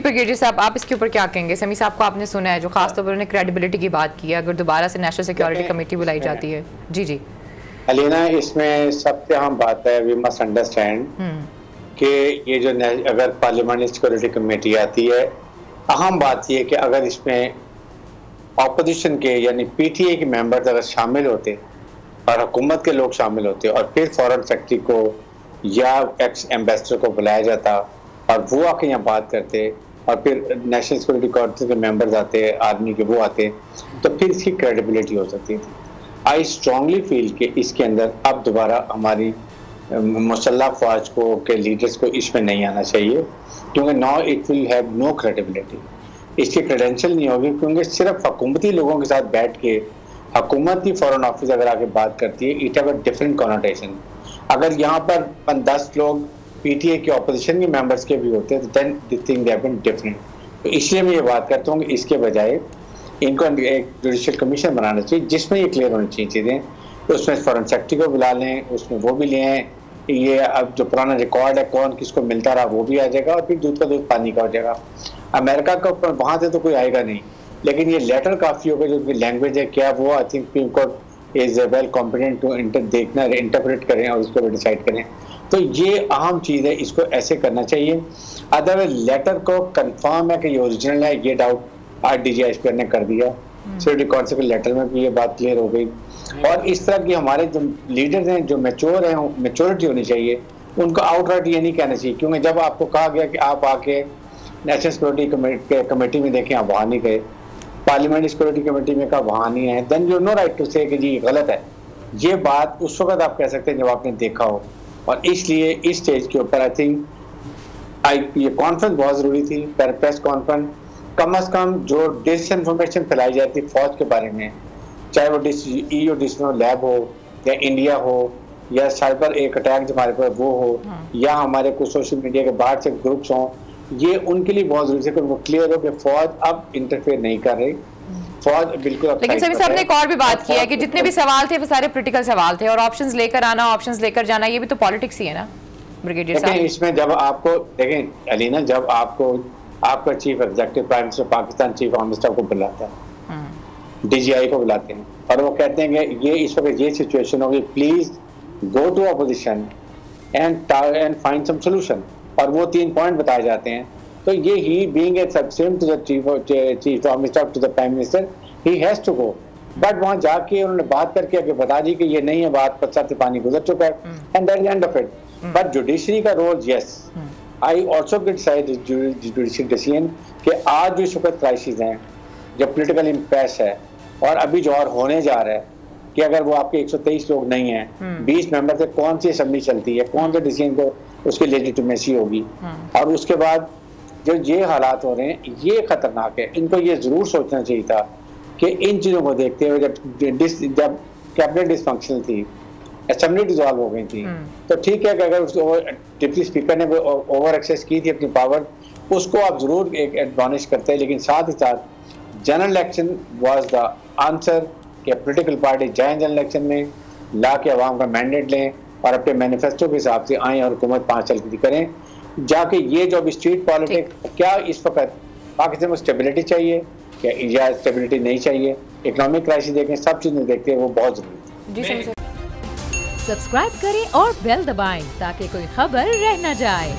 Brigadier साहब, आप इसके ऊपर क्या कहेंगे? समी साहब को आपने सुना है जो खासतौर पर उन्होंने क्रेडिबिलिटी की बात की है, अगर दोबारा से नेशनल सिक्योरिटी कमेटी बुलाई जाती है। जी जी अलीना, इसमें सबसे अहम बात है, वी मस्ट अंडरस्टैंड कि ये जो अगर पार्लियामेंट्री सिक्योरिटी कमेटी आती है, अहम बात ये है कि अगर इसमें ऑपोजिशन के यानी पीटीए के मेंबर्स अगर शामिल होते और हुकूमत के लोग शामिल होते और फिर फॉरेन सेक्रेटरी को या एक्स एम्बेसडर को बुलाया जाता और वो आके यहाँ बात करते और फिर नेशनल सिक्योरिटी काउंसिल के मेंबर्स आते, आर्मी के वो आते, तो फिर इसकी क्रेडिबिलिटी हो सकती थी। आई स्ट्रांगली फील कि इसके अंदर अब दोबारा हमारी मुसल्लह फौज को के लीडर्स को इसमें नहीं आना चाहिए, क्योंकि now it will have no credibility. इसकी क्रेडेंशियल नहीं होगी, क्योंकि सिर्फ हुकूमती लोगों के साथ बैठ के हुकूमती फॉरेन ऑफिस अगर आके बात करती है, it have a different connotation. अगर यहाँ पर 10 लोग पीटीए के ऑपोजिशन के मेंबर्स के भी होते हैं, then this thing have been different. तो इसलिए मैं ये बात करता हूँ कि इसके बजाय इनको एक जुडिशियल कमीशन बनाना चाहिए जिसमें ये क्लियर होनी चाहिए चीज़ें। तो उसमें फॉरेन सेक्रेटरी को बुला लें, उसमें वो भी लें, ये अब जो पुराना रिकॉर्ड है कौन किसको मिलता रहा वो भी आ जाएगा और फिर दूध का दूध पानी का हो जाएगा। अमेरिका का वहाँ से तो कोई आएगा नहीं, लेकिन ये लेटर काफ़ी होगा, जो उनकी लैंग्वेज है क्या वो I think Supreme Court is well competent to देखना, इंटरप्रेट करें और उसको डिसाइड करें। तो ये अहम चीज़ है, इसको ऐसे करना चाहिए। अदरवाइज लेटर को कंफर्म है कि ये ओरिजिनल है, ये डाउट आज डीजीआईएसपी ने कर दिया, सिक्योरिटी काउंसिल के लेटर में भी ये बात क्लियर हो गई। और इस तरह की हमारे जो लीडर्स हैं जो मैच्योर हैं, मैच्योरिटी होनी चाहिए, उनको आउटराइट ये नहीं कहना चाहिए, क्योंकि जब आपको कहा गया कि आप आके नेशनल सिक्योरिटी कमेटी में देखें, आप वहाँ नहीं गए, पार्लियामेंट्री सिक्योरिटी कमेटी में कहा वहाँ नहीं है, then you know right to say कि जी गलत है। ये बात उस वक्त आप कह सकते हैं जब आपने देखा हो। और इसलिए इस स्टेज के ऊपर आई थिंक ये कॉन्फ्रेंस बहुत ज़रूरी थी, प्रेस कॉन्फ्रेंस। कम अज़ कम जो डिसइंफॉर्मेशन फैलाई जाती है फौज के बारे में, चाहे वो ईओ लैब हो या इंडिया हो या साइबर एक अटैक जो हमारे पर वो हो या हमारे कुछ सोशल मीडिया के बाहर से ग्रुप्स हों, ये उनके लिए बहुत जरूरी है कि वो क्लियर हो कि फौज अब इंटरफेयर नहीं कर रही, फौज बिल्कुल। लेकिन सभी साहब ने एक और भी बात की है कि जितने भी सवाल थे वो सारे पॉलिटिकल सवाल थे और ऑप्शंस लेकर आना, ऑप्शंस लेकर जाना, ये भी तो पॉलिटिक्स ही है ना ब्रिगेडियर साहब। इसमें जब आपको देखें अलीना, जब आपका chief executive prime minister Pakistan chief of staff को बुलाता है, डीजीआई को बुलाते हैं और वो कहते हैं कि ये इस वक्त ये सिचुएशन होगी, please go to opposition and find some solution, और वो 3 पॉइंट बताए जाते हैं। तो ये ही बीइंग ए सबसेम to the chief of staff to the prime minister, he has to go. But वहां जाके उन्होंने बात करके आगे बता दी कि ये नहीं है बात, पत्थर से पानी गुजर चुका है, and that is end of it. But judiciary का role, yes I also criticise judicial decision कि आज जो इस वक्त क्राइसिस हैं, जब पोलिटिकल इम्पैस है और अभी जो और होने जा रहा है कि अगर वो आपके 123 लोग नहीं हैं, 20 मेंबर से कौन सी असेंबली चलती है, कौन से डिसीजन को उसकी लेजिटिमेसी होगी। और उसके बाद जो ये हालात हो रहे हैं ये खतरनाक है। इनको ये जरूर सोचना चाहिए था कि इन चीज़ों को देखते हुए जब कैबिनेट डिसफंक्शनल थी, असेंबली डिसॉल्व हो गई थी, तो ठीक है कि अगर उसको डिप्टी स्पीकर ने ओवर एक्सेस की थी अपनी पावर, उसको आप जरूर एक एडवांटेज करते हैं, लेकिन साथ ही साथ general election was the answer कि पोलिटिकल पार्टी जाएं जनरल इलेक्शन में, ला के अवाम का मैंडेट लें और अपने मैनिफेस्टो के हिसाब से आएँ और हुकूमत 5 साल की करें। जाके ये जो स्ट्रीट पॉलिटिक्स, क्या इस वक्त पाकिस्तान को स्टेबिलिटी चाहिए क्या या स्टेबिलिटी नहीं चाहिए, इकोनॉमिक क्राइसिस देखें, सब चीज़ें देखते हैं, वो बहुत जरूरी है। सब्सक्राइब करें और बेल दबाएं ताकि कोई खबर रह न जाए।